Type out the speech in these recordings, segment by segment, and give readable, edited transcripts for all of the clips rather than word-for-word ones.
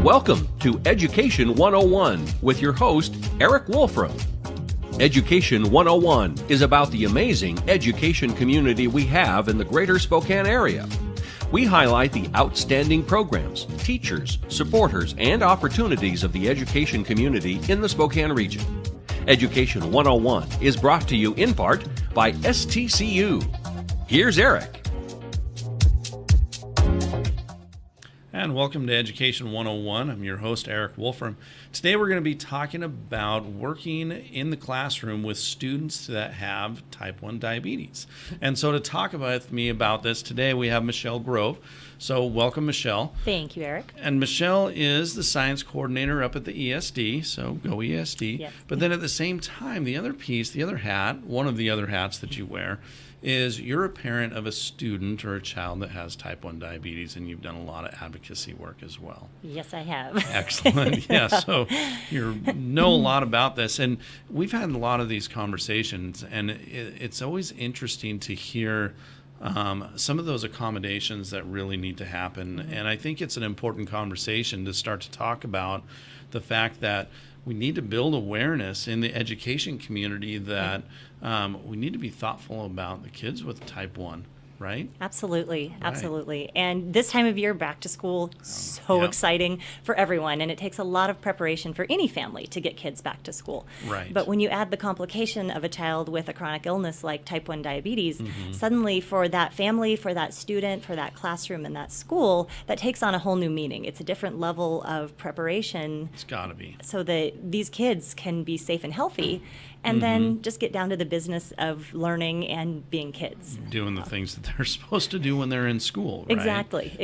Welcome to Education 101 with your host, Eric Wolfram. Education 101 is about the amazing education community we have in the greater Spokane area. We highlight the outstanding programs, teachers, supporters, and opportunities of the education community in the Spokane region. Education 101 is brought to you in part by STCU. Here's Eric. And welcome to Education 101. I'm your host, Eric Wolfram. Today we're going to be talking about working in the classroom with students that have type 1 diabetes. And so to talk with me about this today, we have Michelle Grove. So welcome, Michelle. Thank you, Eric. And Michelle is the science coordinator up at the ESD, so go ESD. Yes. But then at the same time, the other piece, the other hat, one of the other hats that you wear is you're a parent of a student or a child that has type 1 diabetes, and you've done a lot of advocacy work as well. Yes, I have. Excellent. Yeah, so you know a lot about this. And we've had a lot of these conversations, and it's always interesting to hear some of those accommodations that really need to happen. Mm-hmm. And I think it's an important conversation to start to talk about the fact that we need to build awareness in the education community that we need to be thoughtful about the kids with type 1, right? Absolutely, absolutely. And this time of year, back to school, so exciting for everyone. And it takes a lot of preparation for any family to get kids back to school. Right. But when you add the complication of a child with a chronic illness like type 1 diabetes, suddenly for that family, for that student, for that classroom and that school, that takes on a whole new meaning. It's a different level of preparation. It's got to be. So that these kids can be safe and healthy. And then just get down to the business of learning and being kids. Doing the things that they're supposed to do when they're in school, right? Exactly.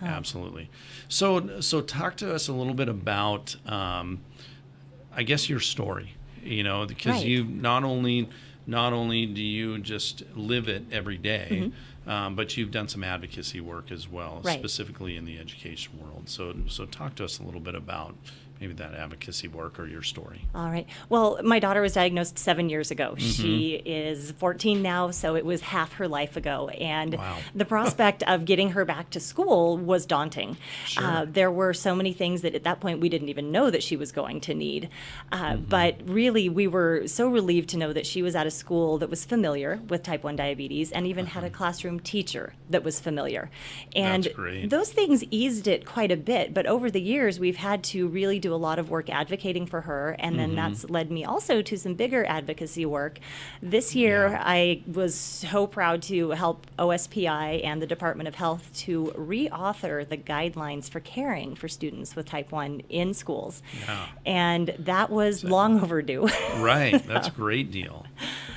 Absolutely. So talk to us a little bit about, I guess, your story, because you not only do you just live it every day, but you've done some advocacy work as well, specifically in the education world. So talk to us a little bit about maybe that advocacy work or your story. All right. Well, my daughter was diagnosed 7 years ago. She is 14 now, so it was half her life ago. And the prospect of getting her back to school was daunting. Sure. There were so many things that at that point we didn't even know that she was going to need. But really, we were so relieved to know that she was at a school that was familiar with type 1 diabetes and even had a classroom teacher that was familiar. And that's great. Those things eased it quite a bit. But over the years, we've had to really do a lot of work advocating for her, and then that's led me also to some bigger advocacy work. This year, I was so proud to help OSPI and the Department of Health to reauthor the guidelines for caring for students with type 1 in schools. Yeah. And that was long overdue. Right. That's a great deal.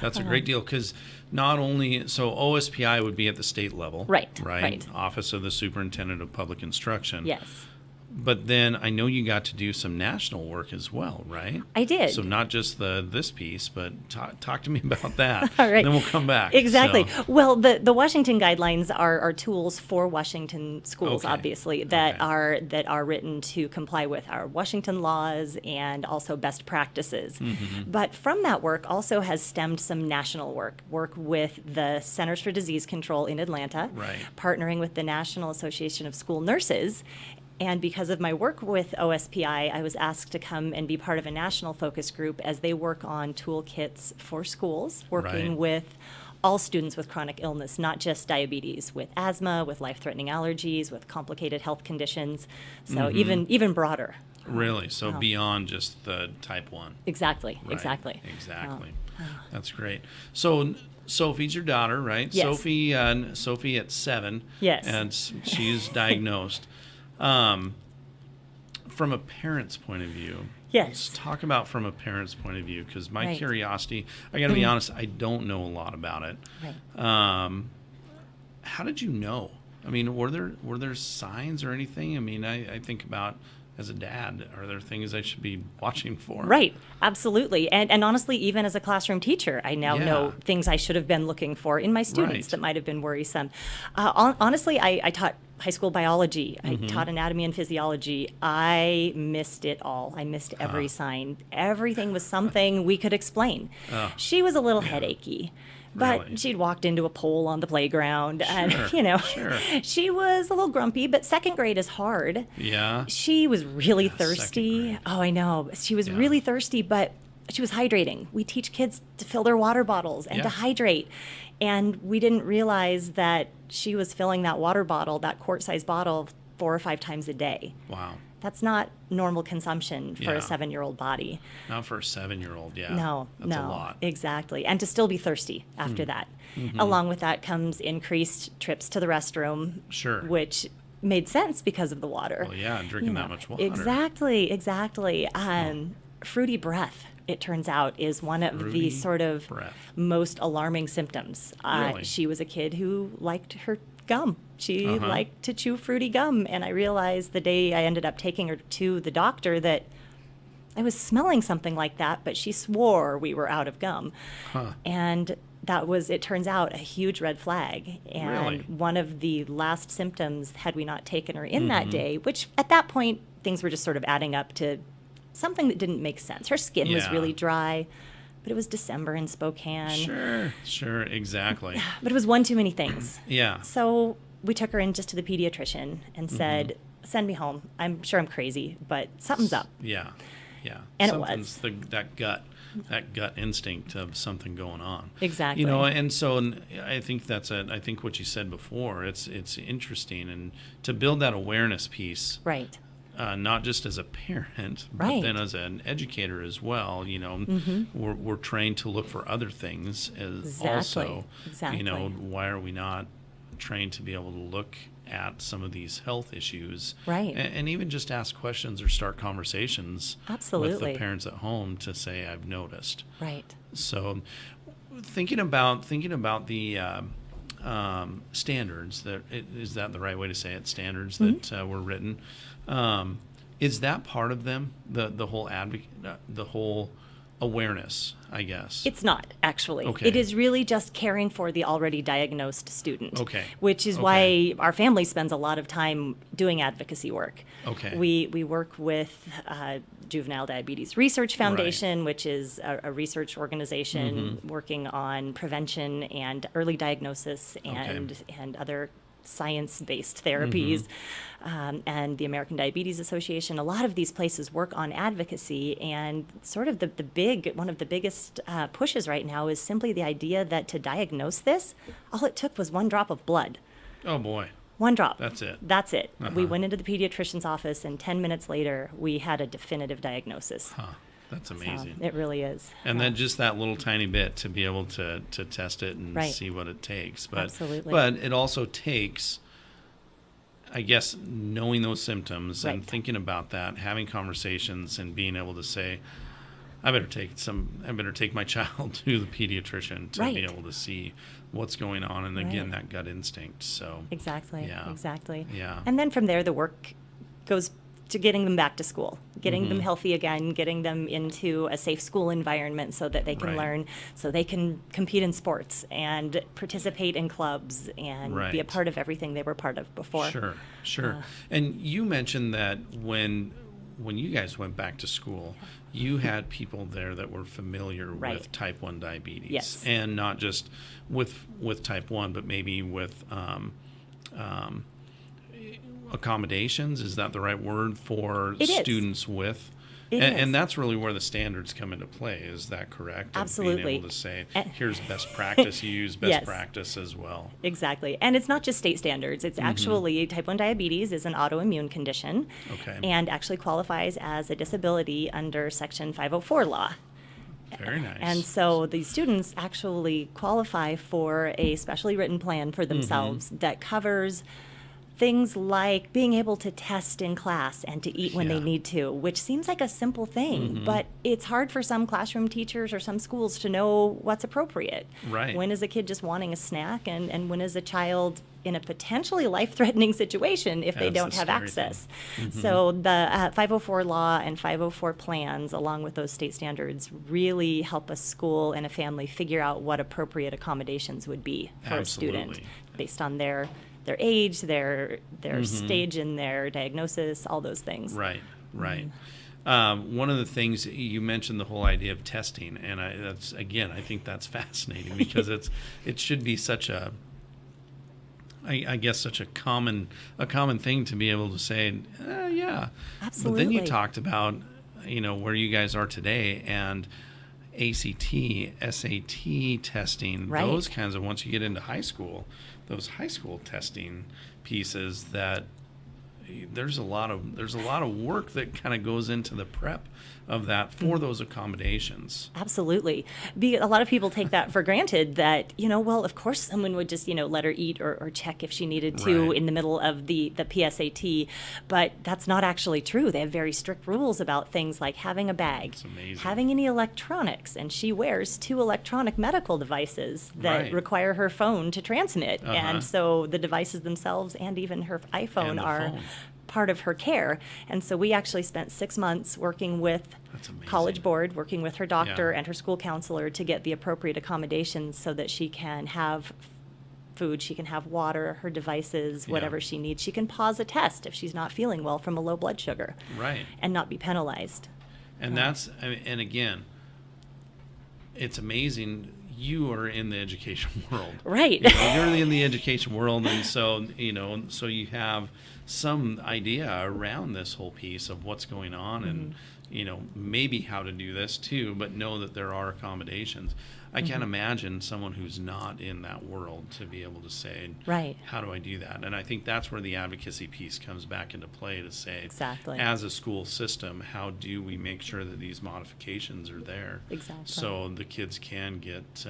That's a great deal because not only, so OSPI would be at the state level. Right. Office of the Superintendent of Public Instruction. Yes. But then I know you got to do some national work as well, right? I did. So not just this piece, but talk to me about that. All right. Then we'll come back. Exactly. So. Well, the Washington guidelines are tools for Washington schools, obviously, that are written to comply with our Washington laws and also best practices. But from that work also has stemmed some national work with the Centers for Disease Control in Atlanta, partnering with the National Association of School Nurses. And because of my work with OSPI, I was asked to come and be part of a national focus group as they work on toolkits for schools, working with all students with chronic illness, not just diabetes, with asthma, with life-threatening allergies, with complicated health conditions, so even broader. Really? So beyond just the type 1? Exactly. That's great. So Sophie's your daughter, right? Yes. Sophie at 7. Yes. And she's diagnosed. From a parent's point of view, let's talk about from a parent's point of view, because my curiosity, I got to be honest, I don't know a lot about it. How did you know? I mean, were there signs or anything? I mean, I think about, as a dad, are there things I should be watching for? Right, absolutely. And honestly, even as a classroom teacher, I now know things I should have been looking for in my students that might have been worrisome. Honestly, I taught high school biology. I taught anatomy and physiology. I missed it all. I missed every sign. Everything was something we could explain. She was a little headachy. But Really? she'd walked into a pole on the playground, and Sure. she was a little grumpy. But second grade is hard. Yeah. She was really Yeah, second thirsty. grade. Oh, I know. She was Yeah. really thirsty, but she was hydrating. We teach kids to fill their water bottles and to Yeah. hydrate. And we didn't realize that she was filling that water bottle, that quart-sized bottle, 4 or 5 times a day. Wow. That's not normal consumption for Yeah. a 7-year-old body. Not for a 7-year-old. Yeah. No, That's no, a lot. exactly. And to still be thirsty after that. Along with that comes increased trips to the restroom, Sure. which made sense because of the water. Well, yeah, drinking that much water. Exactly. Fruity breath, it turns out, is one of Fruity the sort of breath. most alarming symptoms. Really? She was a kid who liked her gum. She Uh-huh. liked to chew fruity gum. And I realized the day I ended up taking her to the doctor that I was smelling something like that, but she swore we were out of gum. Huh. And that was, it turns out, a huge red flag. And Really? one of the last symptoms, had we not taken her in Mm-hmm. that day, which at that point, things were just sort of adding up to something that didn't make sense. Her skin was Yeah. really dry, but it was December in Spokane. Sure, exactly. But it was one too many things. Yeah. So we took her in just to the pediatrician and Mm-hmm. said, send me home. I'm sure I'm crazy, but something's up. Yeah. And it Something's that gut instinct of something going on. Exactly. And so I think I think what you said before, it's interesting, and to build that awareness piece, Right. not just as a parent, but Right. then as an educator as well. We're trained to look for other things as also. Exactly. Why are we not trained to be able to look at some of these health issues, Right. and even just ask questions or start conversations with Absolutely. the parents at home to say, I've noticed. Right. So thinking about the standards, is that the right way to say it, standards that were written, is that part of them, the whole awareness, I guess? It's not, actually. Okay. It is really just caring for the already diagnosed student. Okay. Which is why our family spends a lot of time doing advocacy work. Okay. We work with Juvenile Diabetes Research Foundation, which is a research organization working on prevention and early diagnosis and other science-based therapies, and the American Diabetes Association. A lot of these places work on advocacy, and sort of one of the biggest pushes right now is simply the idea that to diagnose this, all it took was 1 drop of blood. Oh boy. 1 drop. That's it. That's it. We went into the pediatrician's office, and 10 minutes later, we had a definitive diagnosis. Huh. That's amazing. It really is. And then just that little tiny bit to be able to test it and Right. see what it takes. But, Absolutely. But it also takes, I guess, knowing those symptoms and Right. thinking about that, having conversations and being able to say, I better take my child to the pediatrician to Right. be able to see what's going on. And again, Right. that gut instinct. So Exactly. Yeah. Exactly. Yeah. And then from there, the work goes to getting them back to school, getting Mm-hmm. them healthy again, getting them into a safe school environment so that they can Right. learn, so they can compete in sports and participate in clubs and be a Right. part of everything they were part of before. Sure. And you mentioned that when you guys went back to school, you had people there that were familiar Right. with type 1 diabetes. Yes. And not just with type 1, but maybe with accommodations. Is that the right word for It is. students with? It is. And that's really where the standards come into play. Is that correct? Of Absolutely. being able to say, And- here's best practice. You use best Yes. practice as well. Exactly. And it's not just state standards. It's actually type 1 diabetes is an autoimmune condition Okay. and actually qualifies as a disability under Section 504 law. Very nice. And so the students actually qualify for a specially written plan for themselves that covers things like being able to test in class and to eat when they Yeah. need to, which seems like a simple thing, but it's hard for some classroom teachers or some schools to know what's appropriate. Right. When is a kid just wanting a snack, and when is a child in a potentially life-threatening situation if they That's don't the have scary access? thing. So the 504 law and 504 plans, along with those state standards, really help a school and a family figure out what appropriate accommodations would be for a student Absolutely. based on their age, their stage in their diagnosis, all those things. Right. One of the things you mentioned, the whole idea of testing, and I think that's fascinating because it should be such a, I guess, such a common thing to be able to say, yeah. Absolutely. But then you talked about, where you guys are today and ACT, SAT testing, Right. those kinds of, once you get into high school, those high school testing pieces, that there's a lot of work that kind of goes into the prep of that for those accommodations. Absolutely. A lot of people take that for granted that, well, of course someone would just, let her eat or check if she needed to Right. in the middle of the PSAT. But that's not actually true. They have very strict rules about things like having a bag, That's amazing. having any electronics. And she wears 2 electronic medical devices that Right. require her phone to transmit. Uh-huh. And so the devices themselves and even her iPhone And the are phone. part of her care. And so we actually spent 6 months working with That's amazing. College Board, working with her doctor Yeah. and her school counselor to get the appropriate accommodations so that she can have food, she can have water, her devices, whatever Yeah. she needs. She can pause a test if she's not feeling well from a low blood sugar Right. and not be penalized. And and again, it's amazing. You are in the education world. Right. You're in the education world, and so so you have some idea around this whole piece of what's going on, and maybe how to do this too, but know that there are accommodations. I can't imagine someone who's not in that world to be able to say, Right. how do I do that? And I think that's where the advocacy piece comes back into play, to say, Exactly. as a school system, how do we make sure that these modifications are there? Exactly. So the kids can get,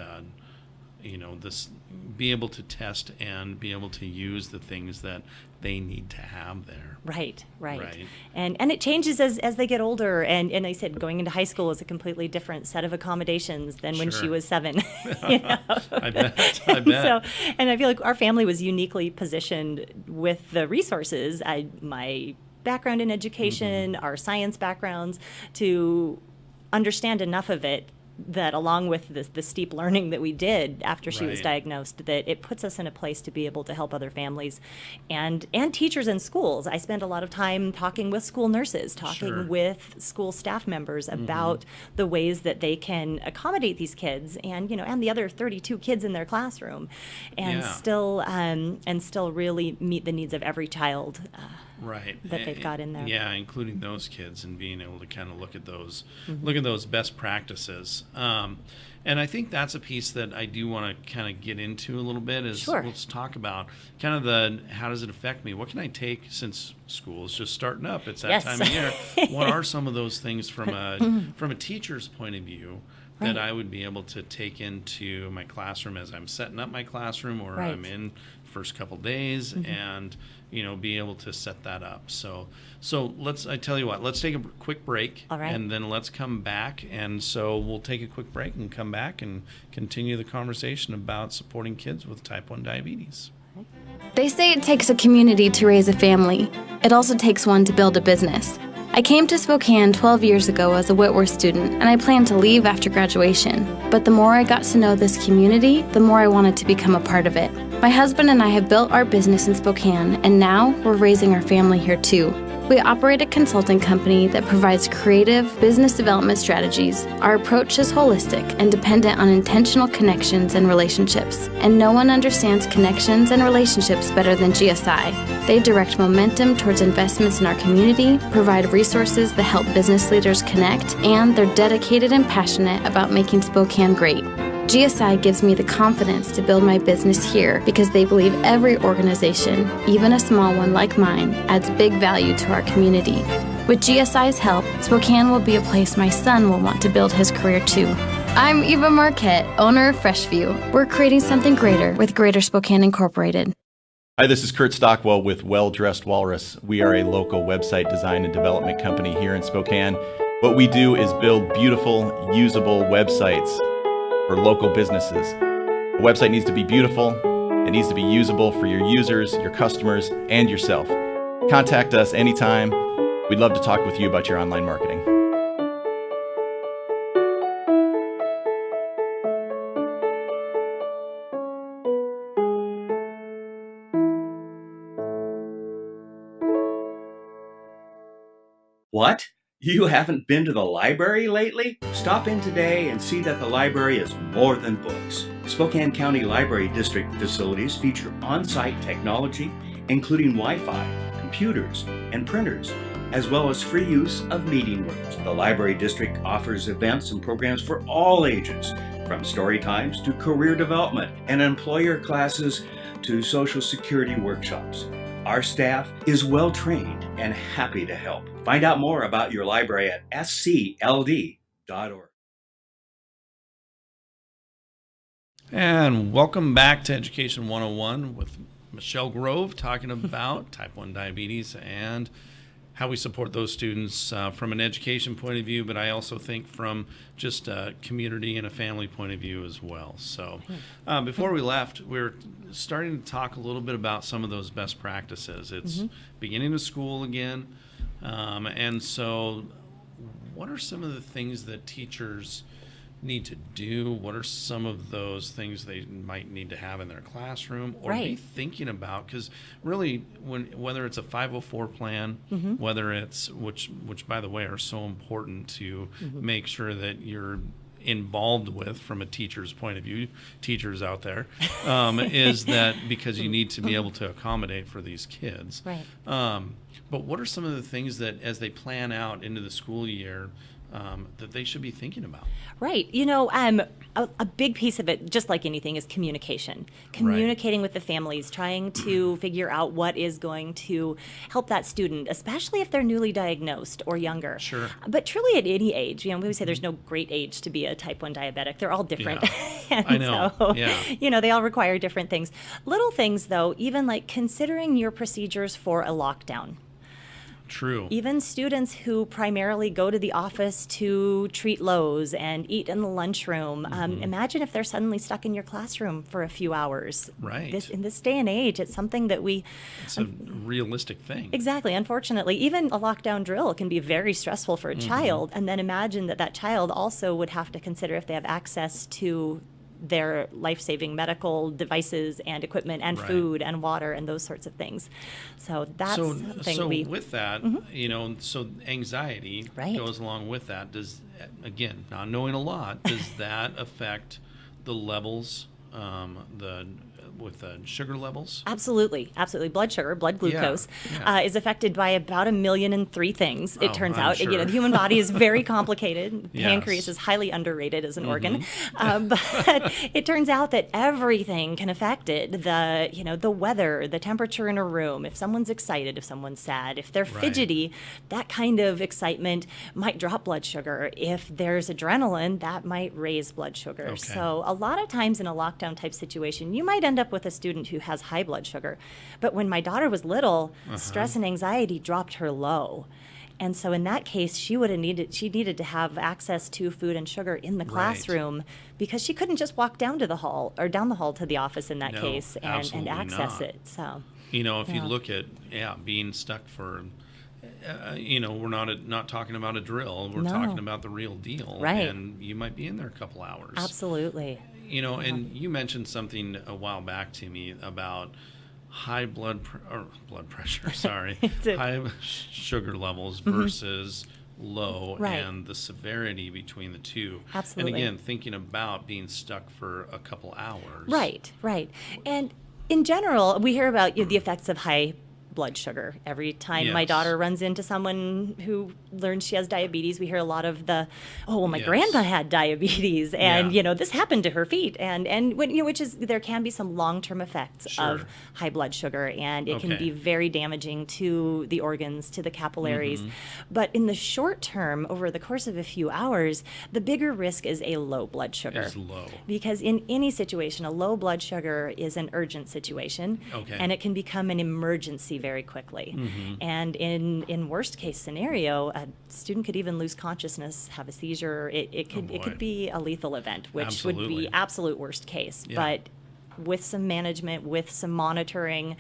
be able to test and be able to use the things that they need to have there. Right. Right. And it changes as they get older. And I said going into high school is a completely different set of accommodations than when she Sure. was 7. I bet. I bet. So, and I feel like our family was uniquely positioned with the resources. My background in education, our science backgrounds, to understand enough of it that, along with the steep learning that we did after she was Right. diagnosed, that it puts us in a place to be able to help other families and teachers in schools. I spend a lot of time talking with school nurses, talking Sure. with school staff members about the ways that they can accommodate these kids and the other 32 kids in their classroom, and Yeah. still really meet the needs of every child. Right. that they've got in there. Yeah, including those kids, and being able to kind of look at those Mm-hmm. best practices. And I think that's a piece that I do want to kind of get into a little bit, is Sure. let's talk about kind of how does it affect me? What can I take, since school is just starting up? It's that Yes. time of year. What are some of those things from a teacher's point of view that Right. I would be able to take into my classroom as I'm setting up my classroom, or Right. I'm in first couple days, and be able to set that up. So I tell you what, let's take a quick break. All right. And then let's come back. And so we'll take a quick break and come back and continue the conversation about supporting kids with type 1 diabetes. They say it takes a community to raise a family. It also takes one to build a business. I came to Spokane 12 years ago as a Whitworth student, and I planned to leave after graduation. But the more I got to know this community, the more I wanted to become a part of it. My husband and I have built our business in Spokane, and now we're raising our family here too. We operate a consulting company that provides creative business development strategies. Our approach is holistic and dependent on intentional connections and relationships. And no one understands connections and relationships better than GSI. They direct momentum towards investments in our community, provide resources that help business leaders connect, and they're dedicated and passionate about making Spokane great. GSI gives me the confidence to build my business here because they believe every organization, even a small one like mine, adds big value to our community. With GSI's help, Spokane will be a place my son will want to build his career too. I'm Eva Marquette, owner of Freshview. We're creating something greater with Greater Spokane Incorporated. Hi, this is Kurt Stockwell with Well Dressed Walrus. We are a local website design and development company here in Spokane. What we do is build beautiful, usable websites for local businesses. A website needs to be beautiful, it needs to be usable for your users, your customers, and yourself. Contact us anytime. We'd love to talk with you about your online marketing. What? You haven't been to the library lately? Stop in today and see that the library is more than books. Spokane County Library District facilities feature on-site technology, including Wi-Fi, computers, and printers, as well as free use of meeting rooms. The Library District offers events and programs for all ages, from story times to career development and employer classes to Social Security workshops. Our staff is well trained and happy to help. Find out more about your library at scld.org. And welcome back to Education 101 with Michelle Grove, talking about type 1 diabetes and how we support those students from an education point of view, but I also think from just a community and a family point of view as well. So before we left, we were starting to talk a little bit about some of those best practices. It's beginning of school again. And so what are some of the things that teachers need to do? What are some of those things they might need to have in their classroom or be thinking about? Because really, whether it's a 504 plan, whether it's which by the way are so important to make sure that you're involved with from a teacher's point of view, teachers out there, is that because you need to be able to accommodate for these kids. Right. But what are some of the things that as they plan out into the school year that they should be thinking about? Right. You know, a big piece of it, just like anything, is communication. Communicating with the families, trying to figure out what is going to help that student, especially if they're newly diagnosed or younger. Sure. But truly at any age, you know, we always say there's no great age to be a type 1 diabetic. They're all different. Yeah. I know. So, yeah. you know, they all require different things. Little things, though, even like considering your procedures for a lockdown. True. Even students who primarily go to the office to treat lows and eat in the lunchroom, imagine if they're suddenly stuck in your classroom for a few hours. Right. In this day and age, it's something that it's a realistic thing. Exactly. Unfortunately, even a lockdown drill can be very stressful for a child. And then imagine that child also would have to consider if they have access to their life-saving medical devices and equipment and food and water and those sorts of things. So that's something with that, you know, so anxiety goes along with that. Does, again, not knowing a lot, does that affect the levels, with sugar levels? Absolutely. Blood sugar, blood glucose, is affected by about 1,000,003 things. It turns out, sure. you know, the human body is very complicated. Yes. Pancreas is highly underrated as an organ, but it turns out that everything can affect it. The weather, the temperature in a room. If someone's excited, if someone's sad, if they're fidgety, that kind of excitement might drop blood sugar. If there's adrenaline, that might raise blood sugar. Okay. So a lot of times in a lockdown type situation, you might end up with a student who has high blood sugar. But when my daughter was little, stress and anxiety dropped her low. And so in that case, she needed to have access to food and sugar in the classroom because she couldn't just walk down the hall to the office in that case and access it. So, you know, if you look at being stuck for you know, we're not talking about a drill. We're talking about the real deal. Right. And you might be in there a couple hours. Absolutely. You know, and you mentioned something a while back to me about high blood pressure, high sugar levels versus low and the severity between the two. Absolutely. And again, thinking about being stuck for a couple hours. Right. And in general, we hear about the effects of high blood sugar. Every time my daughter runs into someone who learns she has diabetes, we hear a lot of my grandma had diabetes, and this happened to her feet, and when, which is, there can be some long-term effects of high blood sugar, and it can be very damaging to the organs, to the capillaries. But in the short term, over the course of a few hours, the bigger risk is a low blood sugar. Is low. Because in any situation, a low blood sugar is an urgent situation, and it can become an emergency very quickly. And in worst case scenario, a student could even lose consciousness, have a seizure. It could be a lethal event, which would be absolute worst case. But with some management, with some monitoring,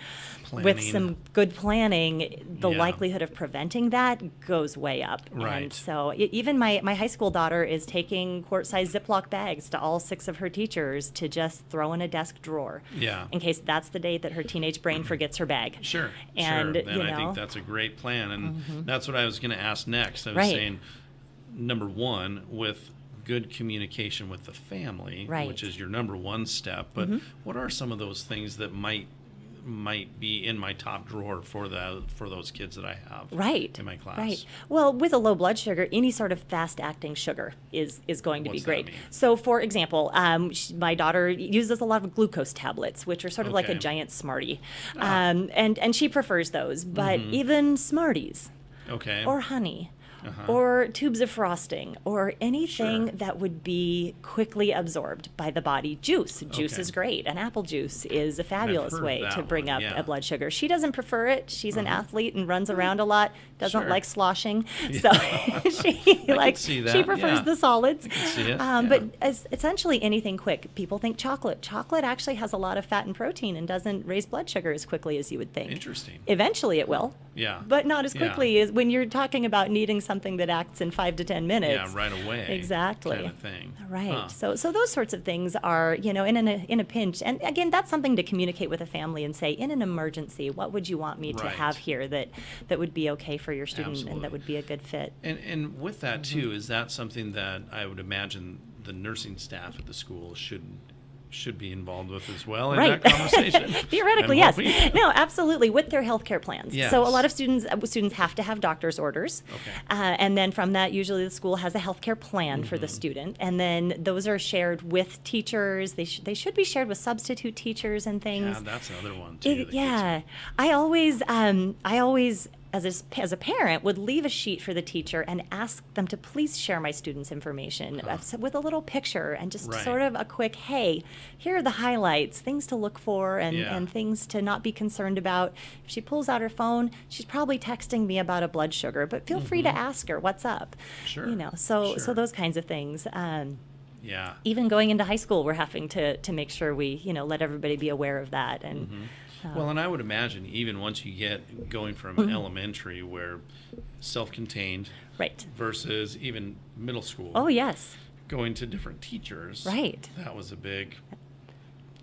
with Planning. some good planning, the Yeah. likelihood of preventing that goes way up. Right. And so even my high school daughter is taking quart-sized Ziploc bags to all 6 of her teachers to just throw in a desk drawer. Yeah. In case that's the day that her teenage brain forgets her bag. Sure. And, sure. you And I know, think that's a great plan. And that's what I was going to ask next. I was Right. saying, number one, with good communication with the family, Right. which is your number one step. But what are some of those things that might be in my top drawer for those kids that I have Right. in my class? Right. Well, with a low blood sugar, any sort of fast-acting sugar is going to What's be that great. mean? So, for example, my daughter uses a lot of glucose tablets, which are sort of like a Okay. giant Smartie, and she prefers those. But even Smarties Okay. or honey. Or tubes of frosting, or anything Sure. that would be quickly absorbed by the body. Juice Okay. is great, and apple juice is a fabulous heard of way that to bring one, up yeah. a blood sugar. She doesn't prefer it. She's an athlete and runs around a lot. Doesn't Sure. like sloshing, so she likes see she that, prefers yeah. the solids. I can see it, But yeah. essentially anything quick. People think chocolate. Chocolate actually has a lot of fat and protein and doesn't raise blood sugar as quickly as you would think. Interesting. Eventually it will. Yeah. But not as Yeah. quickly as when you're talking about needing something that acts in 5 to 10 minutes. Yeah, right away. Exactly. Kind of thing. Right. Huh. So those sorts of things are, in a pinch. And again, that's something to communicate with a family and say, in an emergency, what would you want me to Right. have here that would be okay for your student and Absolutely. that would be a good fit? And with that Mm-hmm. too, is that something that I would imagine the nursing staff at the school should be involved with as well in Right. that conversation? Theoretically, And yes. what we- No, absolutely. With their healthcare plans. Yes. So a lot of students have to have doctor's orders. Okay. And then from that, usually the school has a healthcare plan for Mm-hmm. the student. And then those are shared with teachers. They should be shared with substitute teachers and things. Yeah, that's another one too. that gets me. Yeah. I always as a parent, would leave a sheet for the teacher and ask them to please share my student's information with a little picture and just Right. sort of a quick, hey, here are the highlights, things to look for and, Yeah. and things to not be concerned about. If she pulls out her phone, she's probably texting me about a blood sugar, but feel free to ask her what's up. Sure. So Sure. those kinds of things. Yeah. Even going into high school, we're having to make sure we, let everybody be aware of that. And Well, and I would imagine even once you get going from elementary where self-contained right. versus even middle school. Oh, yes. Going to different teachers. Right. That was a big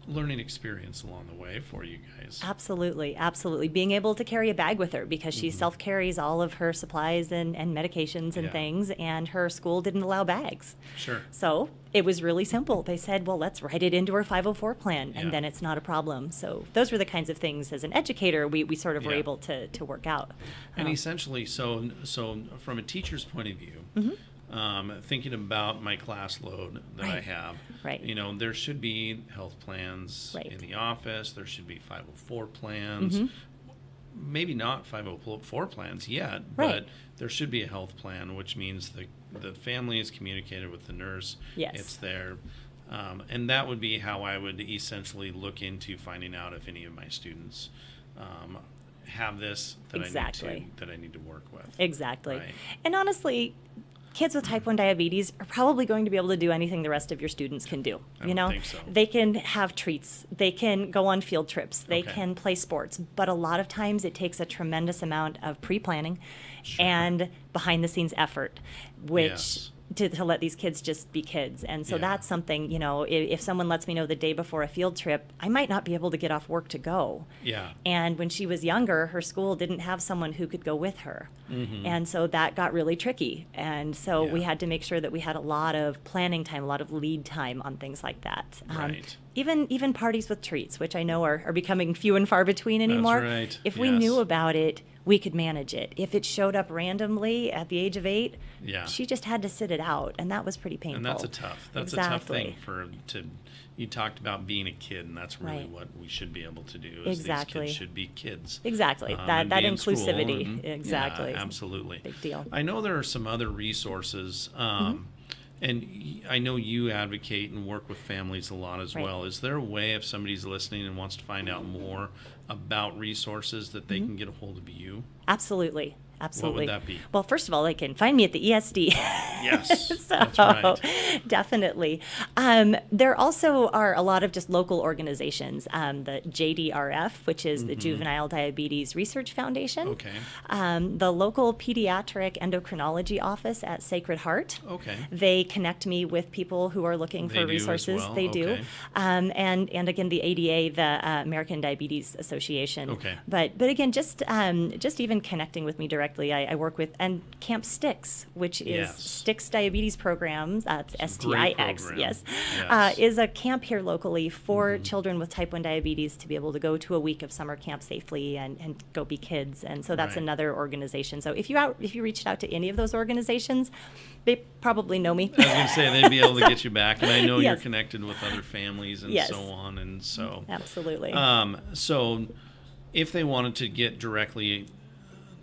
learning experience along the way for you guys. Absolutely, absolutely. Being able to carry a bag with her because she self-carries all of her supplies and medications and Yeah. things, and her school didn't allow bags. Sure. So it was really simple. They said, well, let's write it into her 504 plan, and Yeah. then it's not a problem. So those were the kinds of things, as an educator, we sort of were Yeah. able to work out. And essentially, so from a teacher's point of view, thinking about my class load that I Right. have, Right. there should be health plans Right. in the office. There should be 504 plans. Maybe not 504 plans yet, Right. but there should be a health plan, which means the family is communicated with the nurse. Yes. It's there. And that would be how I would essentially look into finding out if any of my students have this Exactly. that I need to work with. Exactly. Right. And honestly, kids with type 1 diabetes are probably going to be able to do anything the rest of your students can do. I would think so. They can have treats, they can go on field trips, they Okay. can play sports, but a lot of times it takes a tremendous amount of pre-planning and behind the scenes effort, which Yes. to let these kids just be kids. And so Yeah. that's something, if someone lets me know the day before a field trip, I might not be able to get off work to go. Yeah. And when she was younger, her school didn't have someone who could go with her. And so that got really tricky. And so we Yeah. had to make sure that we had a lot of planning time, a lot of lead time on things like that. Right. Even parties with treats, which I know are becoming few and far between anymore. right. If we Yes. knew about it, we could manage it. If it showed up randomly at the age of 8, Yeah. she just had to sit it out, and that was pretty painful. And that's a tough Exactly. thing you talked about being a kid, and that's really Right. what we should be able to do. Is Exactly. These kids should be kids. Exactly. And That be in school inclusivity. and- Exactly. Yeah, absolutely. Big deal. I know there are some other resources, and I know you advocate and work with families a lot as Right. well. Is there a way, if somebody's listening and wants to find out more about resources, that they can get a hold of you? Absolutely. absolutely. What would that be? Well, first of all, they can find me at the ESD. Yes, So, that's right. definitely. There also are a lot of just local organizations. The JDRF, which is the Juvenile Diabetes Research Foundation. Okay. The local pediatric endocrinology office at Sacred Heart. Okay. They connect me with people who are looking They for do as resources. well? They do. Okay. And again, the ADA, the American Diabetes Association. Okay. But again, just even connecting with me directly, I work with and Camp Stix, which is Yes. Stix Diabetes Programs. It's a great STIX. program. Yes, Yes. is a camp here locally for children with type 1 diabetes to be able to go to a week of summer camp safely and go be kids. And so that's Right. another organization. So if you reached out to any of those organizations, they probably know me. I was going to say they'd be able to get you back, and I know you're Yes. connected with other families and Yes. so on, and so. Absolutely. So, if they wanted to get directly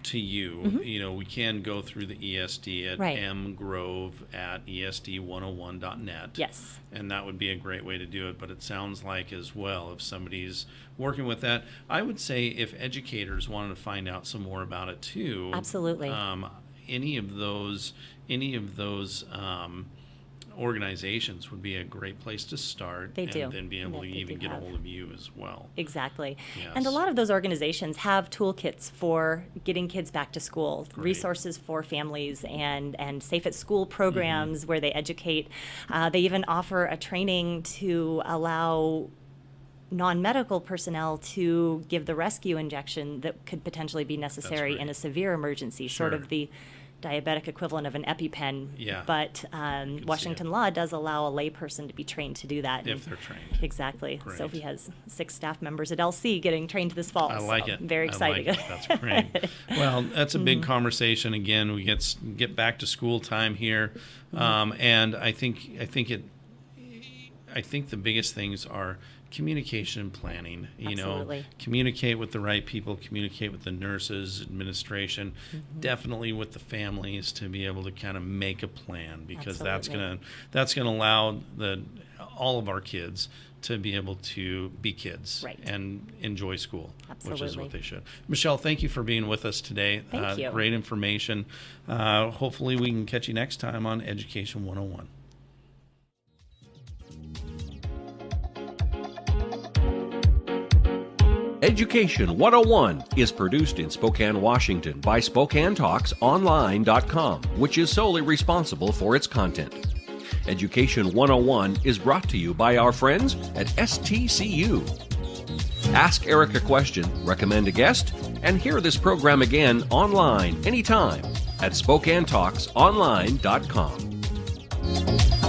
to you, we can go through the ESD at Right. mgrove@esd101.net. Yes. And that would be a great way to do it. But it sounds like as well, if somebody's working with that, I would say if educators wanted to find out some more about it too. Absolutely. Any of those organizations would be a great place to start. They do. And then be able to They even do get a have. hold of you as well. Exactly. Yes. And a lot of those organizations have toolkits for getting kids back to school, Great. resources for families, and safe at school programs where they educate. They even offer a training to allow non-medical personnel to give the rescue injection that could potentially be necessary right. in a severe emergency, sort Sure. of the diabetic equivalent of an EpiPen. Yeah. But see Washington it. law does allow a layperson to be trained to do that. If And- they're trained. Exactly. Great. Sophie has 6 staff members at LC getting trained this fall. I like so it. Very exciting. I like it. That's great. Well, that's a big conversation. Again, we get back to school time here, and I think the biggest things are communication and planning. Absolutely. Communicate with the right people, communicate with the nurses, administration, definitely with the families to be able to kind of make a plan, because Absolutely. that's gonna allow all of our kids to be able to be kids Right. and enjoy school, which is Absolutely. what they should. Michelle, thank you for being with us today. Thank you. Great information. Hopefully we can catch you next time on Education 101. Education 101 is produced in Spokane, Washington by SpokaneTalksOnline.com, which is solely responsible for its content. Education 101 is brought to you by our friends at STCU. Ask Eric a question, recommend a guest, and hear this program again online anytime at SpokaneTalksOnline.com.